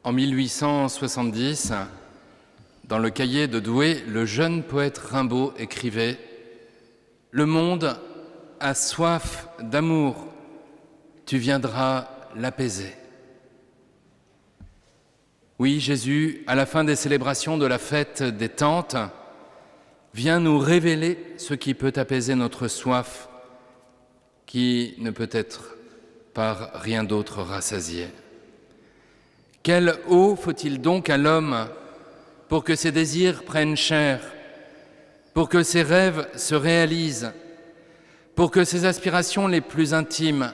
En 1870, dans le cahier de Douai, le jeune poète Rimbaud écrivait « Le monde a soif d'amour, tu viendras l'apaiser. » Oui, Jésus, à la fin des célébrations de la fête des Tentes, vient nous révéler ce qui peut apaiser notre soif, qui ne peut être par rien d'autre rassasiée. Quelle eau faut-il donc à l'homme pour que ses désirs prennent chair, pour que ses rêves se réalisent, pour que ses aspirations les plus intimes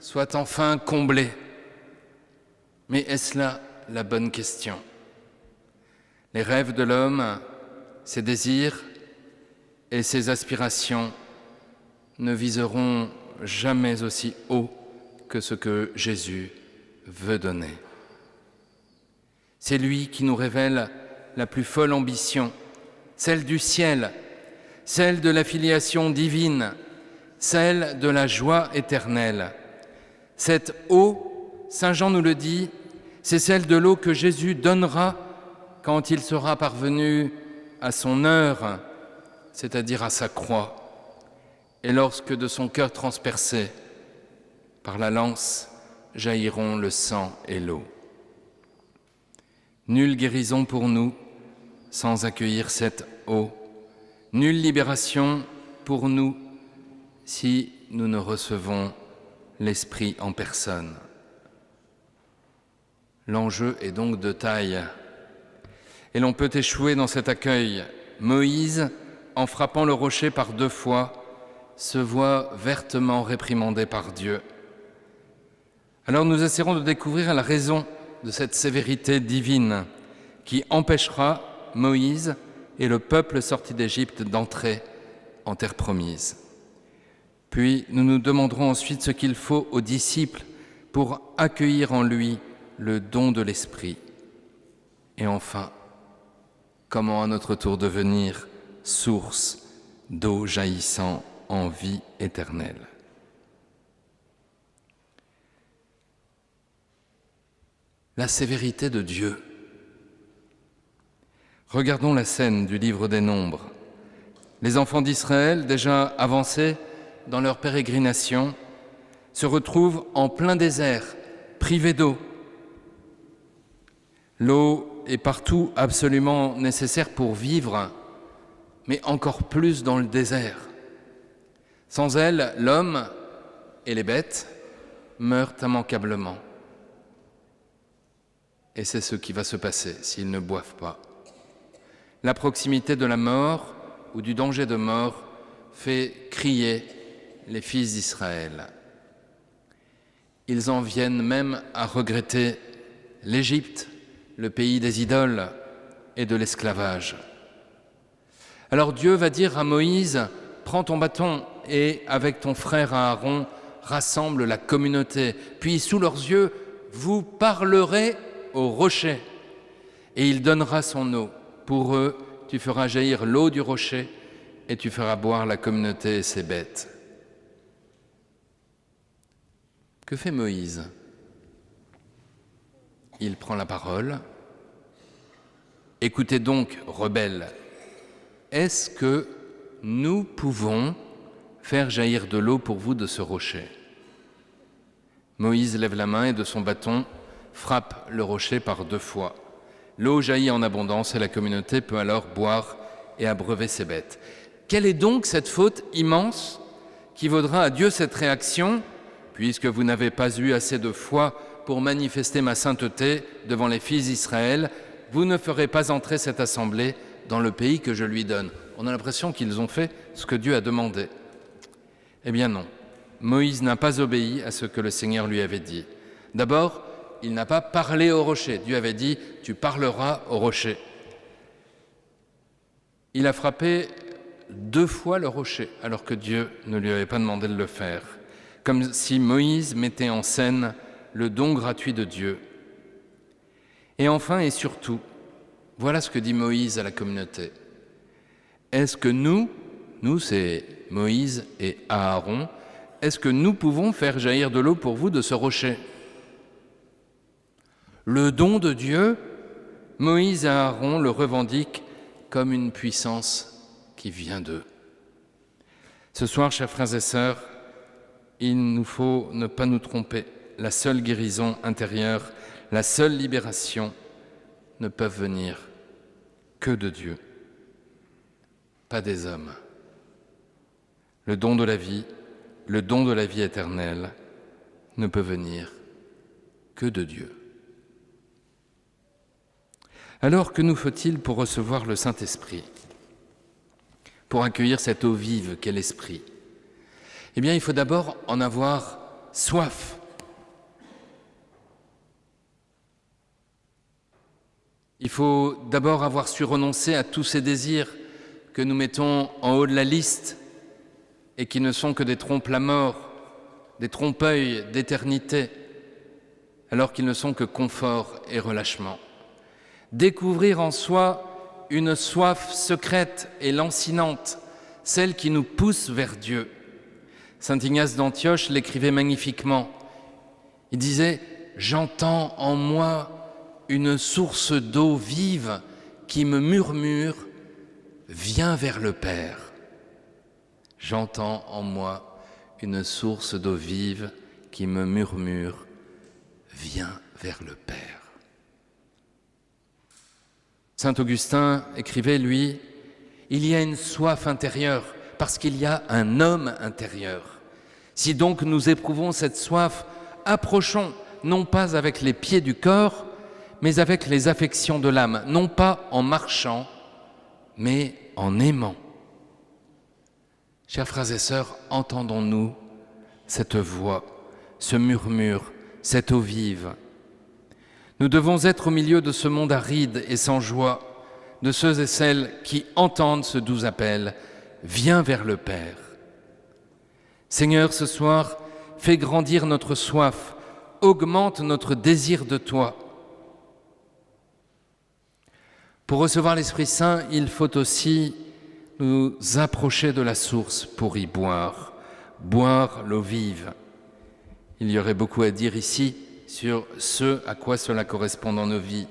soient enfin comblées? Mais est-ce là la bonne question? Les rêves de l'homme, ses désirs et ses aspirations ne viseront jamais aussi haut que ce que Jésus veut donner. C'est lui qui nous révèle la plus folle ambition, celle du ciel, celle de la filiation divine, celle de la joie éternelle. Cette eau, Saint Jean nous le dit, c'est celle de l'eau que Jésus donnera quand il sera parvenu à son heure, c'est-à-dire à sa croix, et lorsque de son cœur transpercé par la lance jailliront le sang et l'eau. Nulle guérison pour nous sans accueillir cette eau, nulle libération pour nous si nous ne recevons l'Esprit en personne. L'enjeu est donc de taille, et l'on peut échouer dans cet accueil. Moïse, en frappant le rocher par 2 fois, se voit vertement réprimandé par Dieu. Alors nous essaierons de découvrir la raison de cette sévérité divine qui empêchera Moïse et le peuple sorti d'Égypte d'entrer en terre promise. Puis nous nous demanderons ensuite ce qu'il faut aux disciples pour accueillir en lui le don de l'Esprit. Et enfin, comment à notre tour devenir source d'eau jaillissant en vie éternelle. La sévérité de Dieu. Regardons la scène du livre des Nombres. Les enfants d'Israël, déjà avancés dans leur pérégrination, se retrouvent en plein désert, privés d'eau. L'eau est partout absolument nécessaire pour vivre, mais encore plus dans le désert. Sans elle, l'homme et les bêtes meurent immanquablement. Et c'est ce qui va se passer s'ils ne boivent pas. La proximité de la mort ou du danger de mort fait crier les fils d'Israël. Ils en viennent même à regretter l'Égypte, le pays des idoles et de l'esclavage. Alors Dieu va dire à Moïse, prends ton bâton et avec ton frère Aaron, rassemble la communauté. Puis sous leurs yeux, vous parlerez au rocher et il donnera son eau. Pour eux, tu feras jaillir l'eau du rocher et tu feras boire la communauté et ses bêtes. Que fait Moïse? Il prend la parole. Écoutez donc, rebelles, est-ce que nous pouvons faire jaillir de l'eau pour vous de ce rocher? Moïse lève la main et de son bâton frappe le rocher par 2 fois. L'eau jaillit en abondance et la communauté peut alors boire et abreuver ses bêtes. Quelle est donc cette faute immense qui vaudra à Dieu cette réaction? Puisque vous n'avez pas eu assez de foi pour manifester ma sainteté devant les fils d'Israël, vous ne ferez pas entrer cette assemblée dans le pays que je lui donne. On a l'impression qu'ils ont fait ce que Dieu a demandé. Eh bien non, Moïse n'a pas obéi à ce que le Seigneur lui avait dit. D'abord, il n'a pas parlé au rocher. Dieu avait dit « tu parleras au rocher ». Il a frappé 2 fois le rocher, alors que Dieu ne lui avait pas demandé de le faire, comme si Moïse mettait en scène le don gratuit de Dieu. Et enfin et surtout, voilà ce que dit Moïse à la communauté. Est-ce que nous c'est Moïse et Aaron, est-ce que nous pouvons faire jaillir de l'eau pour vous de ce rocher? Le don de Dieu, Moïse et Aaron le revendiquent comme une puissance qui vient d'eux. Ce soir, chers frères et sœurs, il nous faut ne pas nous tromper. La seule guérison intérieure, la seule libération ne peuvent venir que de Dieu, pas des hommes. Le don de la vie éternelle, ne peut venir que de Dieu. Alors, que nous faut-il pour recevoir le Saint-Esprit, pour accueillir cette eau vive qu'est l'Esprit? Eh bien, il faut d'abord en avoir soif. Il faut d'abord avoir su renoncer à tous ces désirs que nous mettons en haut de la liste et qui ne sont que des trompes-la-mort, des trompe-œil d'éternité, alors qu'ils ne sont que confort et relâchement. Découvrir en soi une soif secrète et lancinante, celle qui nous pousse vers Dieu. Saint Ignace d'Antioche l'écrivait magnifiquement. Il disait « J'entends en moi une source d'eau vive qui me murmure « Viens vers le Père ». J'entends en moi une source d'eau vive qui me murmure « Viens vers le Père ». Saint Augustin écrivait, lui, « Il y a une soif intérieure parce qu'il y a un homme intérieur. Si donc nous éprouvons cette soif, approchons non pas avec les pieds du corps, mais avec les affections de l'âme, non pas en marchant, mais en aimant. » Chers frères et sœurs, entendons-nous cette voix, ce murmure, cette eau vive. Nous devons être au milieu de ce monde aride et sans joie, de ceux et celles qui entendent ce doux appel « Viens vers le Père ». Seigneur, ce soir, fais grandir notre soif, augmente notre désir de toi. Pour recevoir l'Esprit Saint, il faut aussi nous approcher de la source pour y boire, boire l'eau vive. Il y aurait beaucoup à dire ici sur ce à quoi cela correspond dans nos vies.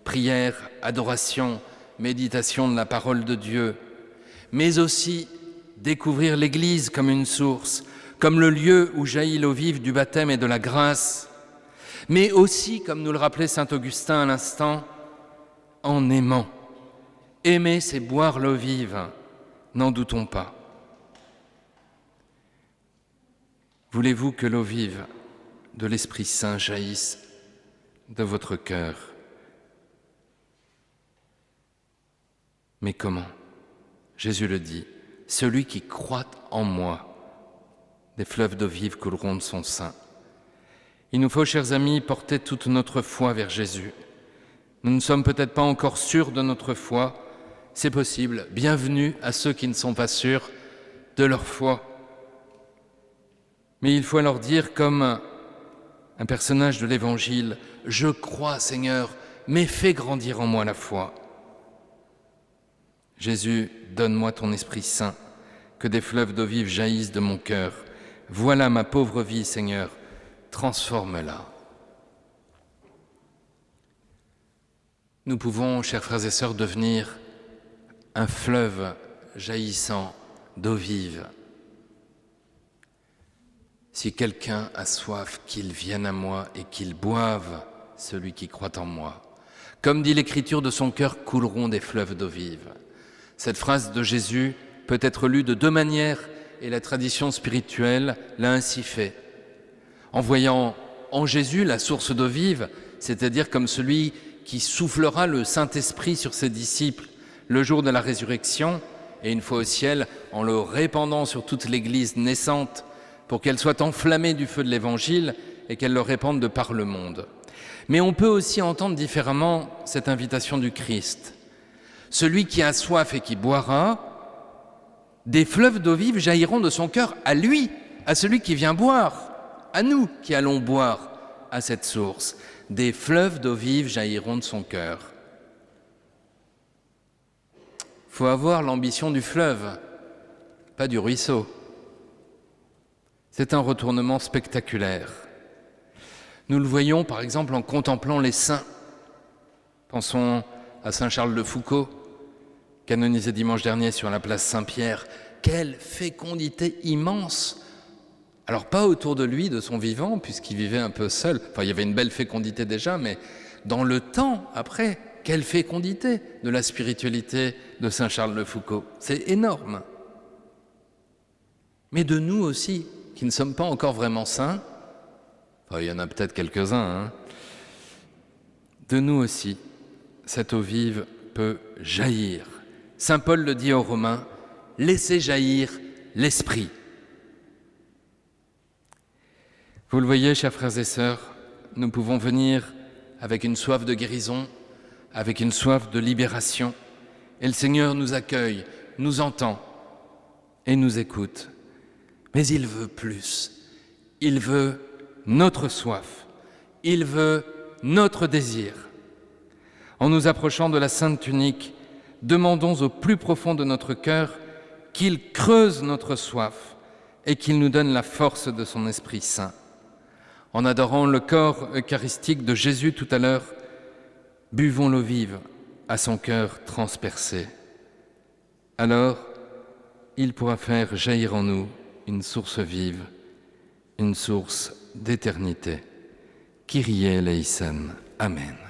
Prière, adoration, méditation de la parole de Dieu, mais aussi découvrir l'Église comme une source, comme le lieu où jaillit l'eau vive du baptême et de la grâce, mais aussi, comme nous le rappelait saint Augustin à l'instant, en aimant. Aimer, c'est boire l'eau vive, n'en doutons pas. Voulez-vous que l'eau vive de l'Esprit Saint jaillisse de votre cœur? Mais comment? Jésus le dit, « Celui qui croit en moi, des fleuves d'eau vive couleront de son sein. » Il nous faut, chers amis, porter toute notre foi vers Jésus. Nous ne sommes peut-être pas encore sûrs de notre foi, c'est possible. Bienvenue à ceux qui ne sont pas sûrs de leur foi. Mais il faut alors dire comme un personnage de l'Évangile, « Je crois, Seigneur, mais fais grandir en moi la foi. » Jésus, donne-moi ton Esprit Saint, que des fleuves d'eau vive jaillissent de mon cœur. Voilà ma pauvre vie, Seigneur, transforme-la. Nous pouvons, chers frères et sœurs, devenir un fleuve jaillissant d'eau vive. Si quelqu'un a soif, qu'il vienne à moi et qu'il boive, celui qui croit en moi. Comme dit l'Écriture, de son cœur couleront des fleuves d'eau vive. Cette phrase de Jésus peut être lue de deux manières et la tradition spirituelle l'a ainsi fait. En voyant en Jésus la source d'eau vive, c'est-à-dire comme celui qui soufflera le Saint-Esprit sur ses disciples le jour de la résurrection et une fois au ciel, en le répandant sur toute l'Église naissante pour qu'elle soit enflammée du feu de l'Évangile et qu'elle le répande de par le monde. Mais on peut aussi entendre différemment cette invitation du Christ. Celui qui a soif et qui boira, des fleuves d'eau vive jailliront de son cœur à lui, à celui qui vient boire, à nous qui allons boire à cette source. Des fleuves d'eau vive jailliront de son cœur. Il faut avoir l'ambition du fleuve, pas du ruisseau. C'est un retournement spectaculaire. Nous le voyons par exemple en contemplant les saints. Pensons à saint Charles de Foucauld, canonisé dimanche dernier sur la place Saint-Pierre. Quelle fécondité immense! Alors pas autour de lui, de son vivant, puisqu'il vivait un peu seul. Enfin, il y avait une belle fécondité déjà, mais dans le temps, après, quelle fécondité de la spiritualité de saint Charles de Foucauld. C'est énorme. Mais de nous aussi, qui ne sommes pas encore vraiment saints, enfin, il y en a peut-être quelques-uns, de nous aussi, cette eau vive peut jaillir. Saint Paul le dit aux Romains, « Laissez jaillir l'Esprit ». Vous le voyez, chers frères et sœurs, nous pouvons venir avec une soif de guérison, avec une soif de libération, et le Seigneur nous accueille, nous entend et nous écoute. Mais il veut plus, il veut notre soif, il veut notre désir. En nous approchant de la Sainte Tunique, demandons au plus profond de notre cœur qu'il creuse notre soif et qu'il nous donne la force de son Esprit Saint. En adorant le corps eucharistique de Jésus tout à l'heure, buvons l'eau vive à son cœur transpercé. Alors, il pourra faire jaillir en nous une source vive, une source d'éternité. Kyrie eleison. Amen.